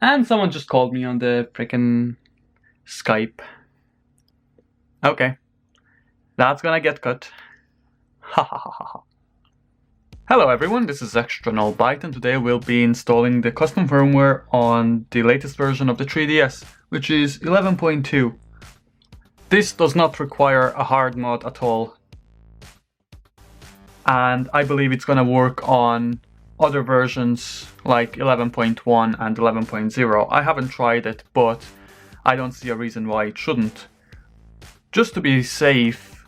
And someone just called me on the frickin' Skype. Okay. That's gonna get cut. Ha ha ha ha. Hello everyone, this is ExtraNullByte, and today we'll be installing the custom firmware on the latest version of the 3DS, which is 11.2. This does not require a hard mod at all. And I believe it's gonna work on other versions like 11.1 and 11.0. I haven't tried it, but I don't see a reason why it shouldn't. Just to be safe,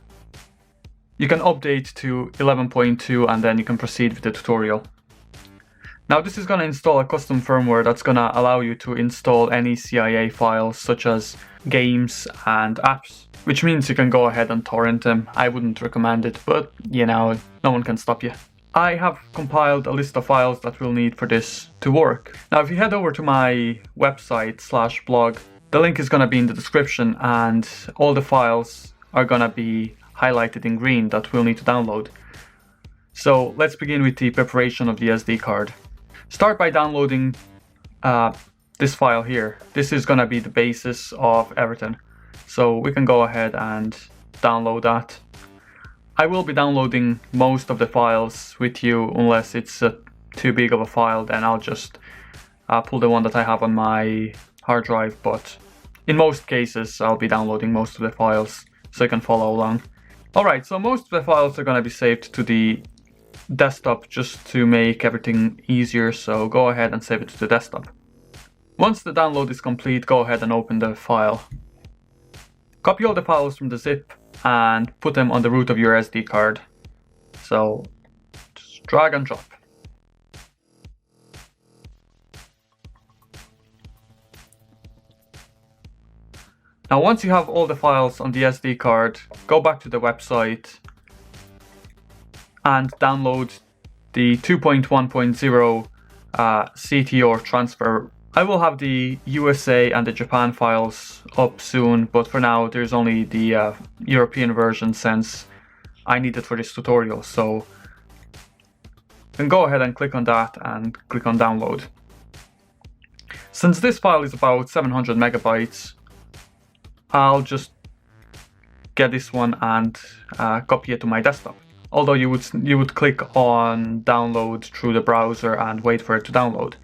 you can update to 11.2 and then you can proceed with the tutorial. Now this is going to install a custom firmware that's going to allow you to install any CIA files such as games and apps, which means you can go ahead and torrent them. I wouldn't recommend it, but you know, no one can stop you. I have compiled a list of files that we'll need for this to work. Now if you head over to my website /blog, the link is going to be in the description and all the files are going to be highlighted in green that we'll need to download. So let's begin with the preparation of the SD card. Start by downloading this file here. This is going to be the basis of everything. So we can go ahead and download that. I will be downloading most of the files with you unless it's too big of a file, then I'll just pull the one that I have on my hard drive, but in most cases I'll be downloading most of the files so you can follow along. Alright, so most of the files are going to be saved to the desktop just to make everything easier, so go ahead and save it to the desktop. Once the download is complete, go ahead and open the file. Copy all the files from the zip and put them on the root of your SD card. So just drag and drop. Now once you have all the files on the SD card, go back to the website and download the 2.1.0 CTRtransfer. I will have the USA and the Japan files up soon, but for now there's only the European version since I need it for this tutorial. So you can go ahead and click on that and click on download. Since this file is about 700 megabytes, I'll just get this one and copy it to my desktop. Although you would click on download through the browser and wait for it to download.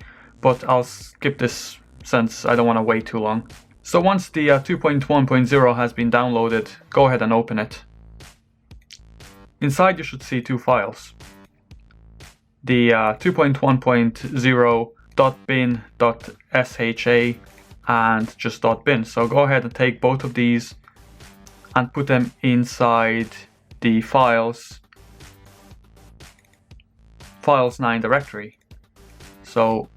But I'll skip this since I don't want to wait too long. So once the 2.1.0 has been downloaded, go ahead and open it. Inside you should see two files. The 2.1.0 .bin.sha and just .bin. So go ahead and take both of these and put them inside the files 9 directory. So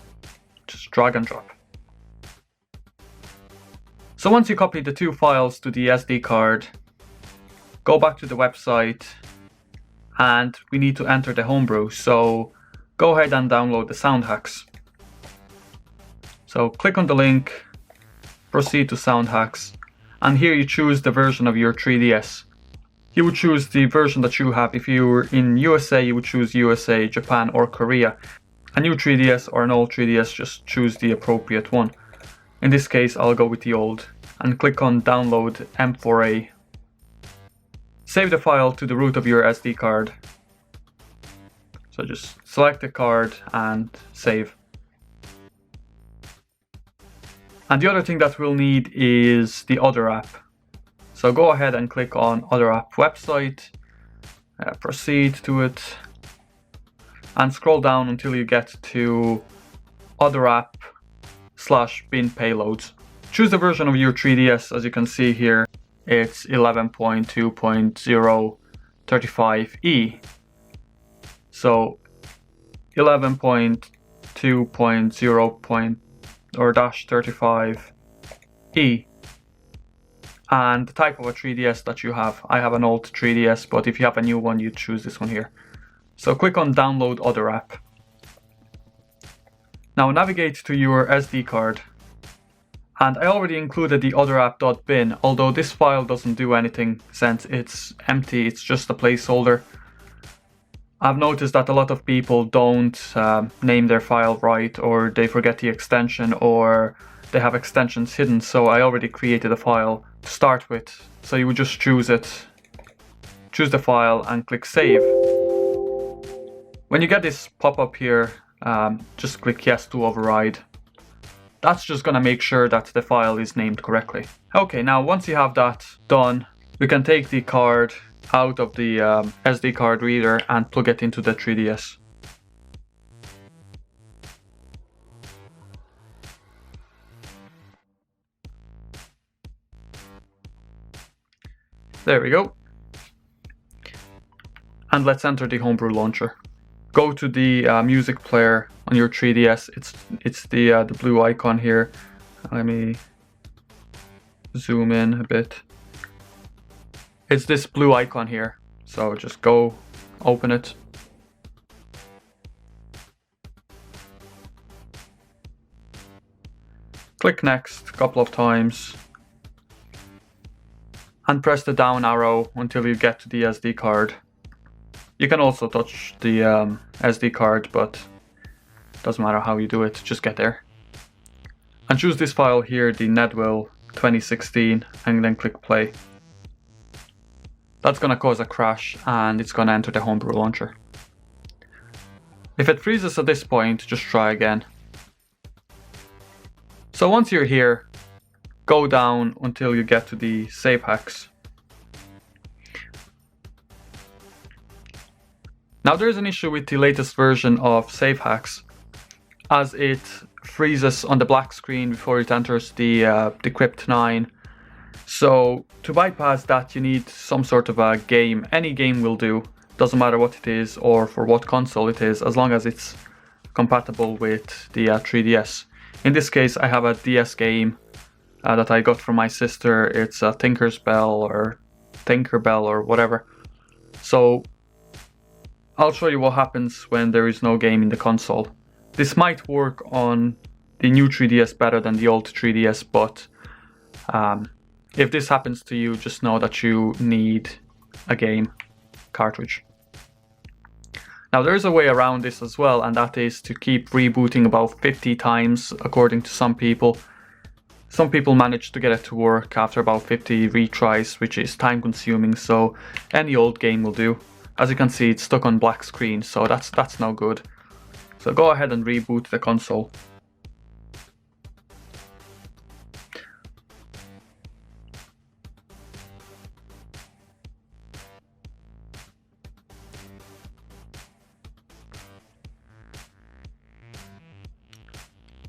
just drag and drop. So once you copy the two files to the SD card, go back to the website and we need to enter the homebrew. So go ahead and download the soundhax. So click on the link, proceed to soundhax, and here you choose the version of your 3DS. You would choose the version that you have. If you were in USA, you would choose USA, Japan, or Korea. A new 3DS or an old 3DS, just choose the appropriate one. In this case, I'll go with the old and click on download M4A. Save the file to the root of your SD card. So just select the card and save. And the other thing that we'll need is the other app. So go ahead and click on other app website, proceed to it, and scroll down until you get to other app /bin payloads. Choose the version of your 3DS. As you can see here, it's 11.2.035E. So 11.2.0.35E. And the type of a 3DS that you have. I have an old 3DS, but if you have a new one, you choose this one here. So click on download other app. Now navigate to your SD card. And I already included the other app.bin, although this file doesn't do anything since it's empty, it's just a placeholder. I've noticed that a lot of people don't name their file right, or they forget the extension, or they have extensions hidden, so I already created a file to start with. So you would just choose it, choose the file and click save. When you get this pop-up here, just click yes to override. That's just gonna make sure that the file is named correctly. Okay, now once you have that done, we can take the card out of the SD card reader and plug it into the 3DS. There we go. And let's enter the homebrew launcher. Go to the music player on your 3DS. It's the blue icon here. Let me zoom in a bit. It's this blue icon here. So just go open it. Click next a couple of times. And press the down arrow until you get to the SD card. You can also touch the SD card, but doesn't matter how you do it, just get there. And choose this file here, the Nedwill 2016, and then click play. That's gonna cause a crash and it's gonna enter the homebrew launcher. If it freezes at this point, just try again. So once you're here, go down until you get to the Safehax. Now there's an issue with the latest version of Safehax, as it freezes on the black screen before it enters the decrypt 9. So to bypass that, you need some sort of a game. Any game will do, doesn't matter what it is or for what console it is, as long as it's compatible with the 3DS. In this case, I have a DS game that I got from my sister. It's a Tinkerbell or whatever. So I'll show you what happens when there is no game in the console. This might work on the new 3DS better than the old 3DS, but if this happens to you, just know that you need a game cartridge. Now there's a way around this as well, and that is to keep rebooting about 50 times according to some people. Some people manage to get it to work after about 50 retries, which is time consuming, so any old game will do. As you can see, it's stuck on black screen, so that's no good. So go ahead and reboot the console.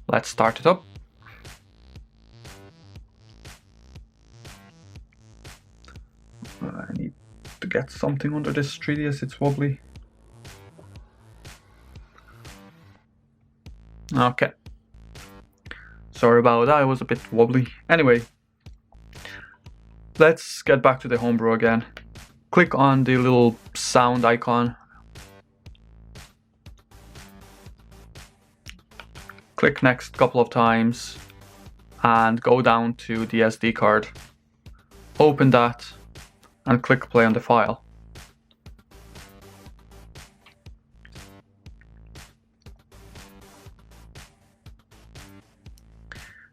Let's start it up. I need to get something under this 3DS, it's wobbly. Okay. Sorry about that, it was a bit wobbly. Anyway, let's get back to the homebrew again. Click on the little sound icon. Click next a couple of times and go down to the SD card. Open that and click play on the file.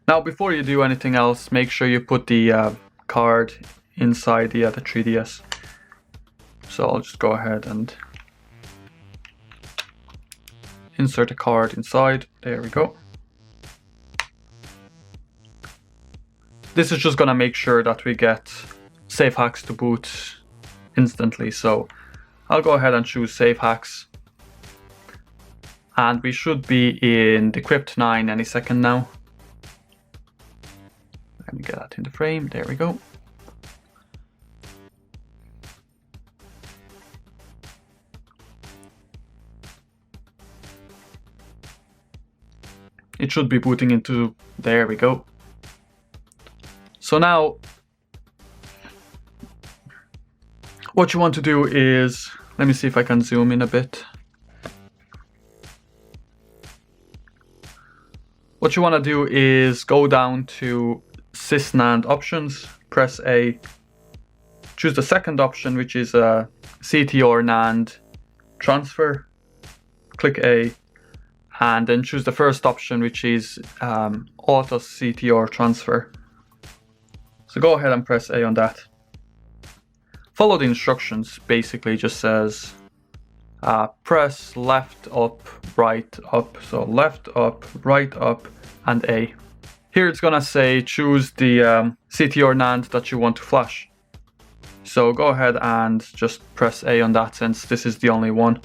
Now before you do anything else, make sure you put the card inside the 3DS. So I'll just go ahead and insert a card inside. There we go. This is just gonna make sure that we get Safehax to boot instantly. So I'll go ahead and choose Safehax. And we should be in decrypt 9 any second now. Let me get that in the frame. There we go. It should be booting into, there we go. So now, what you want to do is, let me see if I can zoom in a bit. What you want to do is go down to Sys NAND options, press A, choose the second option, which is CTR NAND CTRtransfer, click A, and then choose the first option, which is auto CTRtransfer. So go ahead and press A on that. Follow the instructions. Basically just says press left up, right up. So left up, right up, and A. Here it's gonna say choose the CTR NAND that you want to flash. So go ahead and just press A on that, since this is the only one.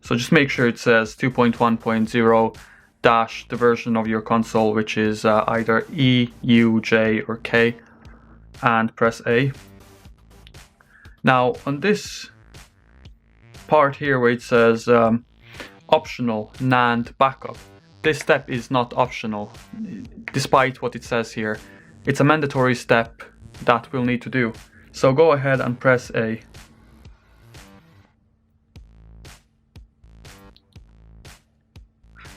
So just make sure it says 2.1.0 dash the version of your console, which is either E, U, J, or K, and press A. Now on this part here where it says optional NAND backup, this step is not optional, despite what it says here. It's a mandatory step that we'll need to do. So go ahead and press A.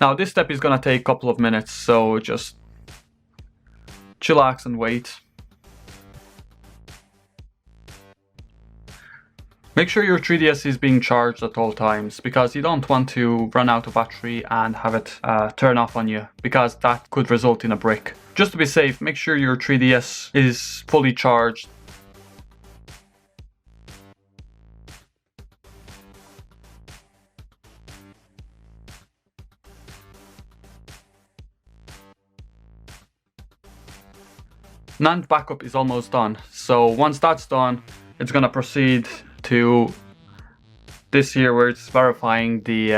Now this step is gonna take a couple of minutes, so just chillax and wait. Make sure your 3DS is being charged at all times, because you don't want to run out of battery and have it turn off on you, because that could result in a brick. Just to be safe, make sure your 3DS is fully charged. NAND backup is almost done, so once that's done, it's gonna proceed to this here where it's verifying the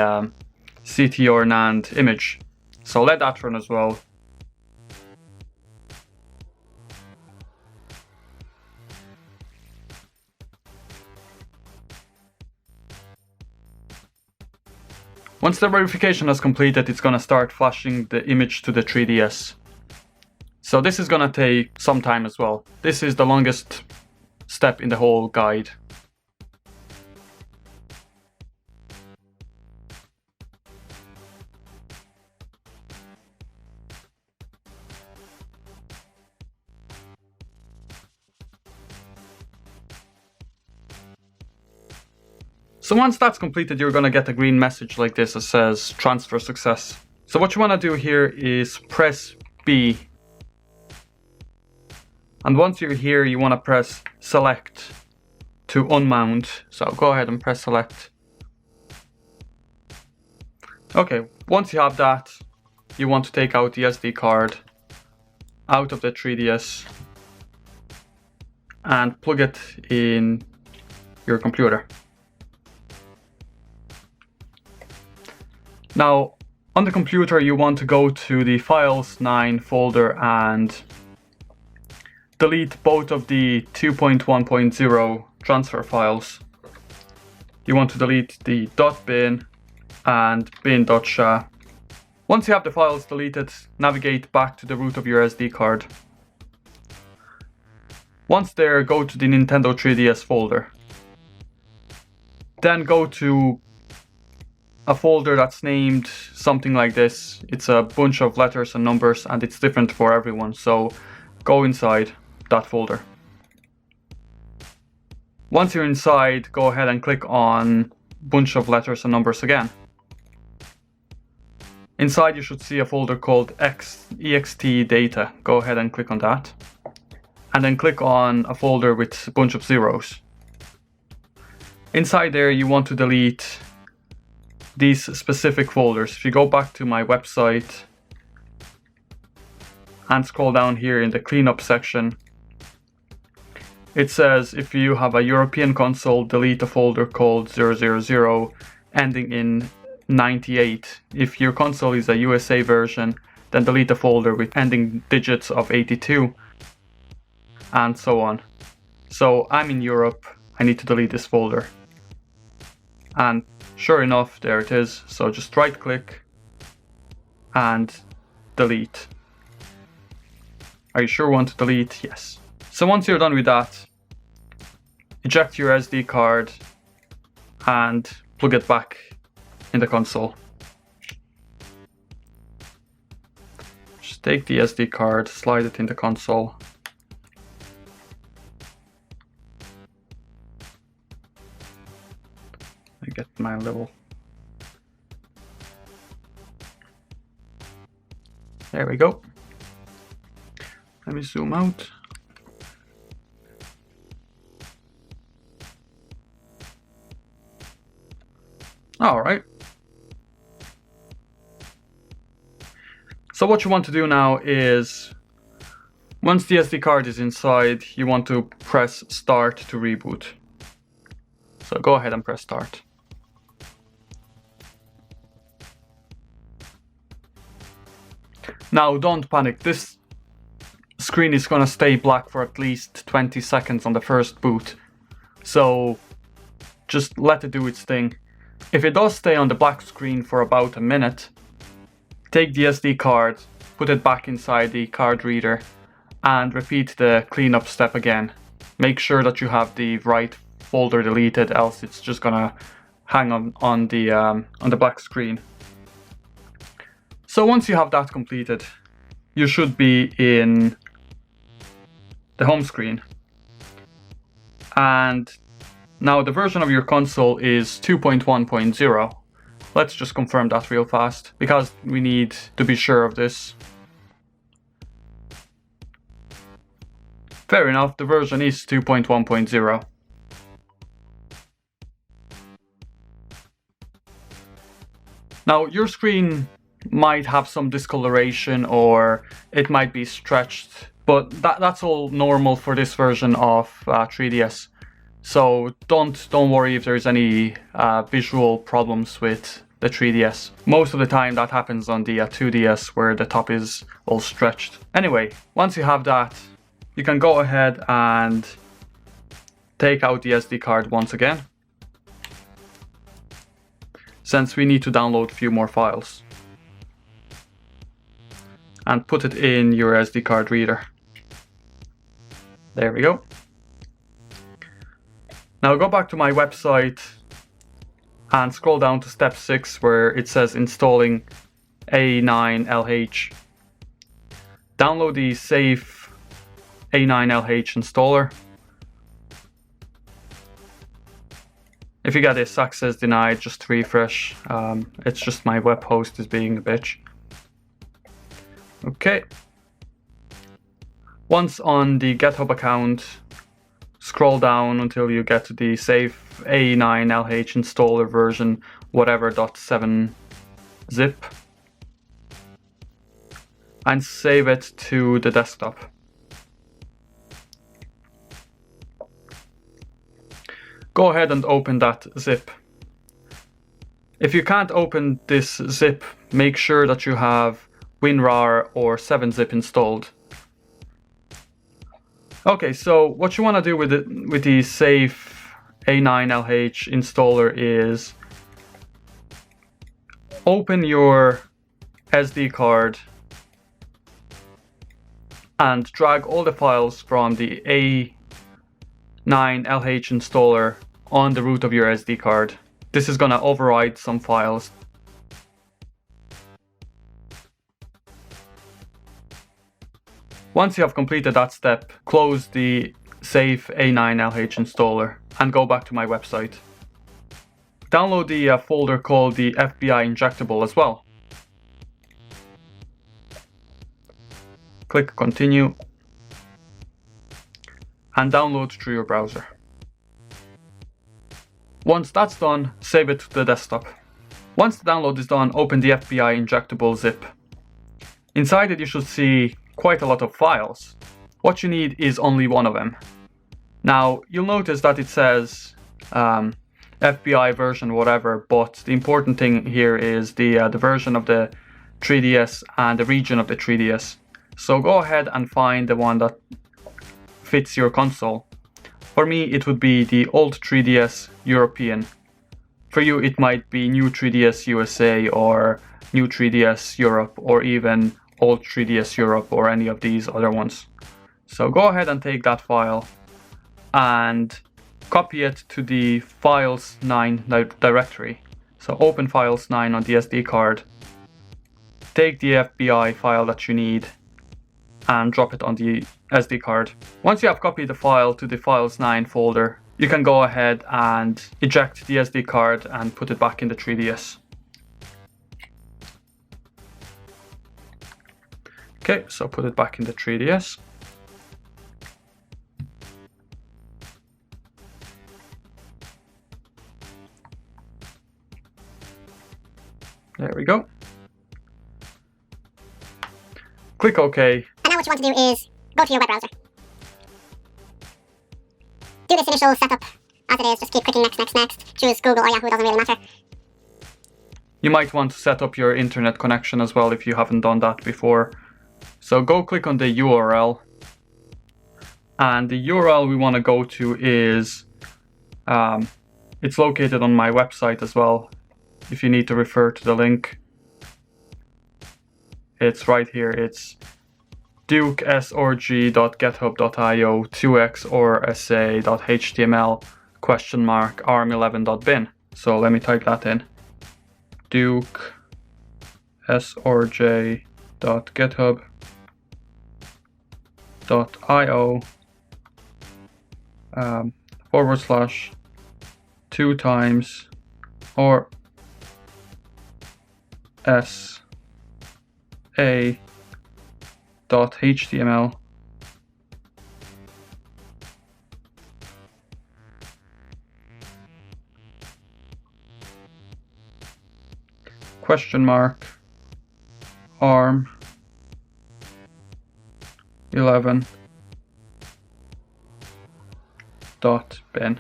CTR NAND image. So let that run as well. Once the verification has completed, it's gonna start flashing the image to the 3DS. So this is gonna take some time as well. This is the longest step in the whole guide. So once that's completed, you're gonna get a green message like this that says transfer success. So what you wanna do here is press B. And once you're here, you wanna press select to unmount. So go ahead and press select. Okay, once you have that, you want to take out the SD card out of the 3DS and plug it in your computer. Now, on the computer, you want to go to the Files 9 folder and delete both of the 2.1.0 transfer files. You want to delete the .bin and bin.sha. Once you have the files deleted, navigate back to the root of your SD card. Once there, go to the Nintendo 3DS folder. Then go to a folder that's named something like this. It's a bunch of letters and numbers, and it's different for everyone, so go inside that folder. Once you're inside, go ahead and click on bunch of letters and numbers again. Inside you should see a folder called ext data. Go ahead and click on that. And then click on a folder with a bunch of zeros. Inside there you want to delete these specific folders. If you go back to my website and scroll down here in the cleanup section, it says if you have a European console, delete a folder called 000 ending in 98. If your console is a USA version, then delete a folder with ending digits of 82, and so on. So I'm in Europe, I need to delete this folder. And sure enough, there it is. So just right click and delete. Are you sure you want to delete? Yes. So once you're done with that, eject your SD card and plug it back in the console. Just take the SD card, slide it in the console. I get my little There we go. Let me zoom out. All right. So what you want to do now is, once the SD card is inside, you want to press start to reboot. So go ahead and press start. Now don't panic, this screen is gonna stay black for at least 20 seconds on the first boot. So just let it do its thing. If it does stay on the black screen for about a minute, take the SD card, put it back inside the card reader, and repeat the cleanup step again. Make sure that you have the right folder deleted, else it's just gonna hang on the black screen. So once you have that completed, you should be in the home screen. And now the version of your console is 2.1.0. Let's just confirm that real fast, because we need to be sure of this. Fair enough, the version is 2.1.0. Now your screen might have some discoloration or it might be stretched, but that's all normal for this version of 3DS. So don't worry if there's any visual problems with the 3DS. Most of the time that happens on the 2DS, where the top is all stretched. Anyway, once you have that, you can go ahead and take out the SD card once again, since we need to download a few more files, and put it in your SD card reader. There we go. Now go back to my website and scroll down to step 6, where it says installing A9LH. Download the safe A9LH installer. If you get this access denied, just refresh. It's just my web host is being a bitch. Okay. Once on the GitHub account, scroll down until you get to the safe A9LH installer version whatever.7 zip and save it to the desktop. Go ahead and open that zip. If you can't open this zip, make sure that you have WinRAR or 7-zip installed. Okay, so what you want to do with the safe A9LH installer is open your SD card and drag all the files from the A9LH installer on the root of your SD card. This is going to override some files. Once you have completed that step, close the safe A9LH installer and go back to my website. Download the folder called the FBI injectable as well. Click continue and download through your browser. Once that's done, save it to the desktop. Once the download is done, open the FBI injectable zip. Inside it you should see quite a lot of files. What you need is only one of them. Now you'll notice that it says FBI version whatever, but the important thing here is the version of the 3DS and the region of the 3DS. So go ahead and find the one that fits your console. For me it would be the old 3DS European. For you it might be new 3DS USA or new 3DS Europe or even old 3DS Europe or any of these other ones. So go ahead and take that file and copy it to the files9 directory. So open files9 on the SD card, take the FBI file that you need and drop it on the SD card. Once you have copied the file to the files9 folder, you can go ahead and eject the SD card and put it back in the 3DS. Okay, so put it back in the 3DS. There we go. Click OK. And now what you want to do is go to your web browser. Do this initial setup as it is, just keep clicking next, next, next. Choose Google or Yahoo, doesn't really matter. You might want to set up your internet connection as well if you haven't done that before. So go click on the URL. And the URL we want to go to is, it's located on my website as well, if you need to refer to the link. It's right here, it's dukesorg.github.io 2xorsa.html !arm11.bin. So let me type that in. dukesorg.github.io /2 times or sa.html !arm11.bin.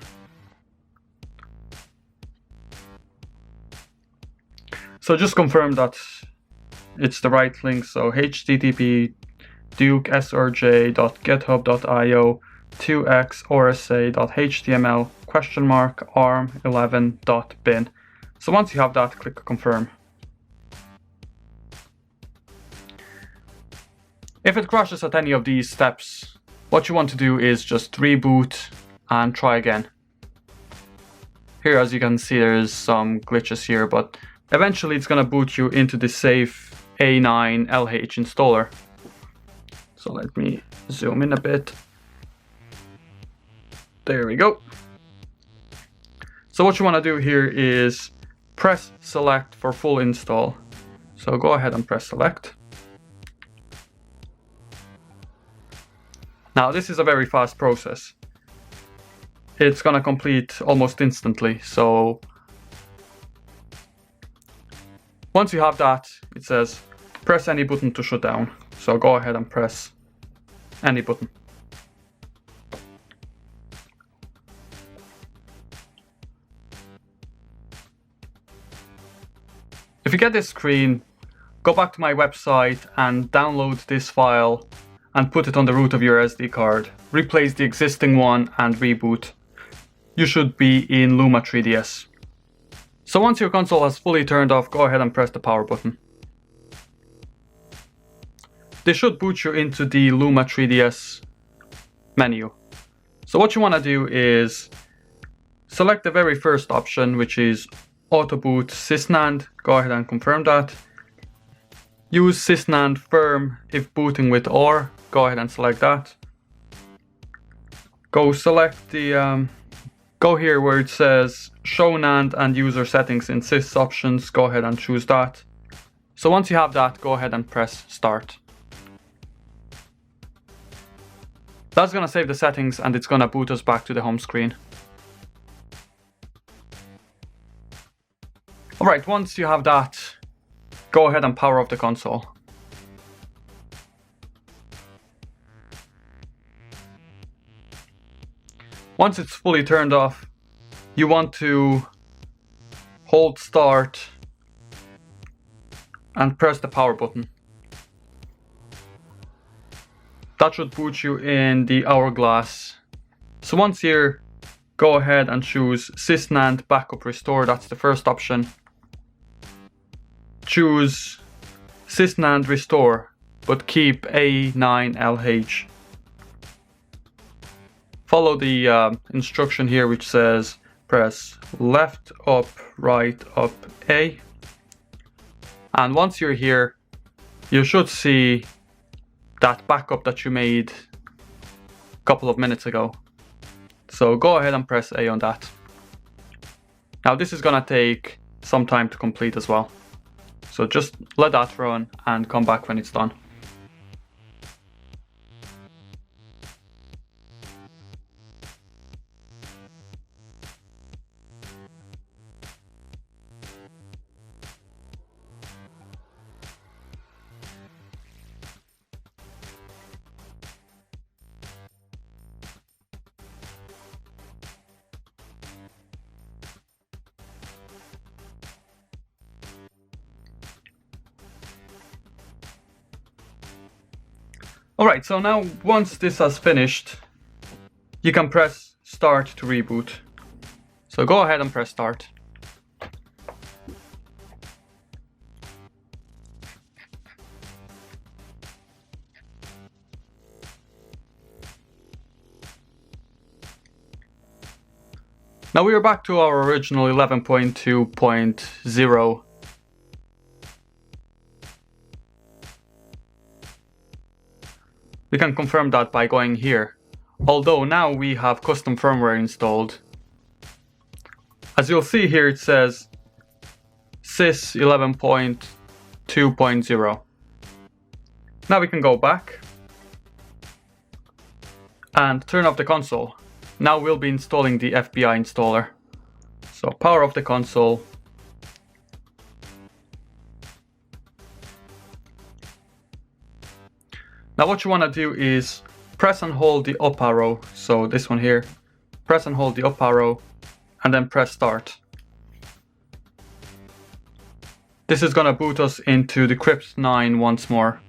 So just confirm that it's the right link. So http dukesorg.github.io 2xorsa.html !arm11.bin. So once you have that, click confirm. If it crashes at any of these steps, what you want to do is just reboot and try again. Here, as you can see, there's some glitches here, but eventually it's going to boot you into the safe A9 LH installer. So let me zoom in a bit. There we go. So what you want to do here is press select for full install. So go ahead and press select. Now this is a very fast process. It's going to complete almost instantly. So once you have that, it says press any button to shut down. So go ahead and press any button. If you get this screen, go back to my website and download this file and put it on the root of your SD card. Replace the existing one and reboot. You should be in Luma 3DS. So once your console has fully turned off, go ahead and press the power button. This should boot you into the Luma 3DS menu. So what you want to do is select the very first option, which is Auto Boot SysNAND. Go ahead and confirm that. Use SysNAND firm if booting with OR. Go ahead and select that. Go select the go here where it says Show NAND and User Settings in Sys options. Go ahead and choose that. So once you have that, go ahead and press Start. That's going to save the settings and it's going to boot us back to the home screen. Alright, once you have that, go ahead and power off the console. Once it's fully turned off, you want to hold Start and press the power button. That should boot you in the Hourglass. So once here, go ahead and choose SysNAND Backup Restore. That's the first option. Choose SysNAND Restore, but keep A9LH. Follow the instruction here which says press left up, right up A. And once you're here, you should see that backup that you made a couple of minutes ago. So go ahead and press A on that. Now this is gonna take some time to complete as well. So just let that run and come back when it's done. Alright, so now once this has finished, you can press start to reboot. So go ahead and press start. Now we are back to our original 11.2.0. We can confirm that by going here. Although now we have custom firmware installed. As you'll see here, it says sys 11.2.0. Now we can go back and turn off the console. Now we'll be installing the FBI installer. So power off the console. Now what you want to do is press and hold the up arrow. So this one here. Press and hold the up arrow and then press start. This is going to boot us into the Crypt 9 once more.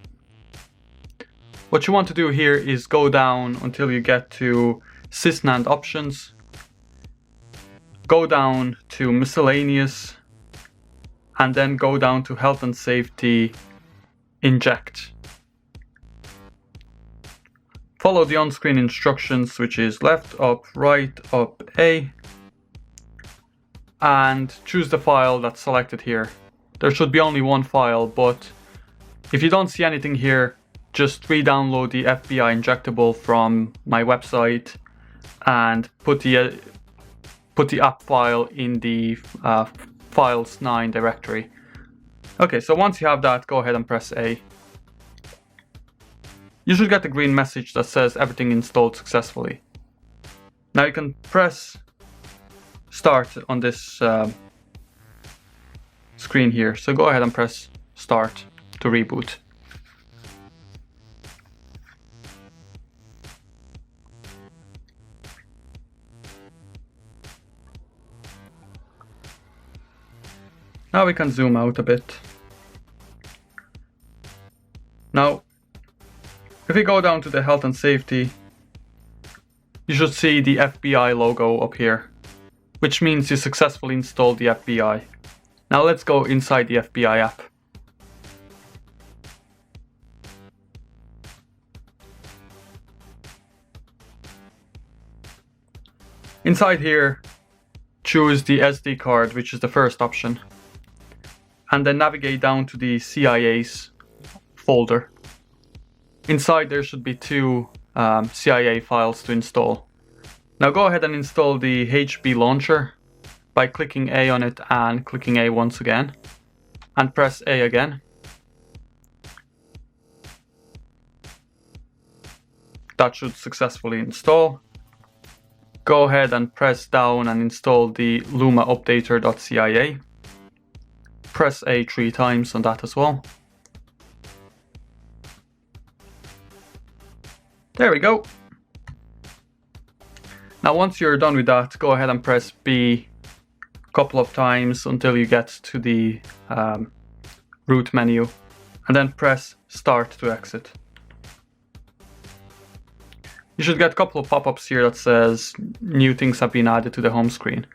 What you want to do here is go down until you get to SysNAND options, go down to miscellaneous, and then go down to health and safety, inject. Follow the on-screen instructions, which is left, up, right, up, A, and choose the file that's selected here. There should be only one file, but if you don't see anything here, just re-download the FBI injectable from my website and put the app file in the files 9 directory. Okay, so once you have that, go ahead and press A. You should get the green message that says everything installed successfully. Now you can press start on this screen here. So go ahead and press start to reboot. Now we can zoom out a bit. Now, if we go down to the health and safety, you should see the FBI logo up here, which means you successfully installed the FBI. Now let's go inside the FBI app. Inside here, choose the SD card, which is the first option, and then navigate down to the CIA's folder. Inside there should be two CIA files to install. Now go ahead and install the HB launcher by clicking A on it and clicking A once again, and press A again. That should successfully install. Go ahead and press down and install the Luma updater.cia. Press A 3 times on that as well. There we go. Now once you're done with that, go ahead and press B a couple of times until you get to the root menu, and then press start to exit. You should get a couple of pop-ups here that says new things have been added to the home screen.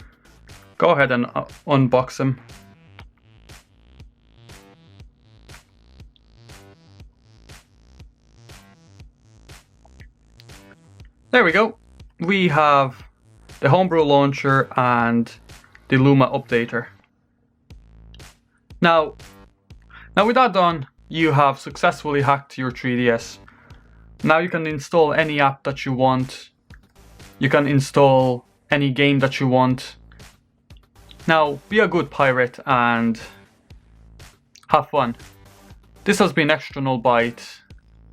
Go ahead and unbox them. There we go. We have the homebrew launcher and the Luma updater. Now with that done, you have successfully hacked your 3DS. Now you can install any app that you want. You can install any game that you want. Now be a good pirate and have fun. This has been ExtraNullByte,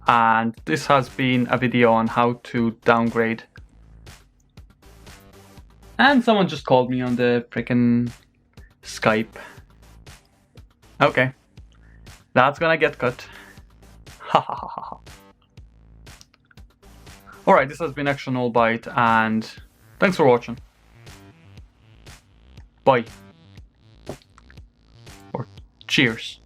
and this has been a video on how to downgrade. And someone just called me on the frickin' Skype. Okay, that's gonna get cut. Ha ha ha ha. Alright, this has been ExtraNullByte, and thanks for watching. Bye. Or cheers.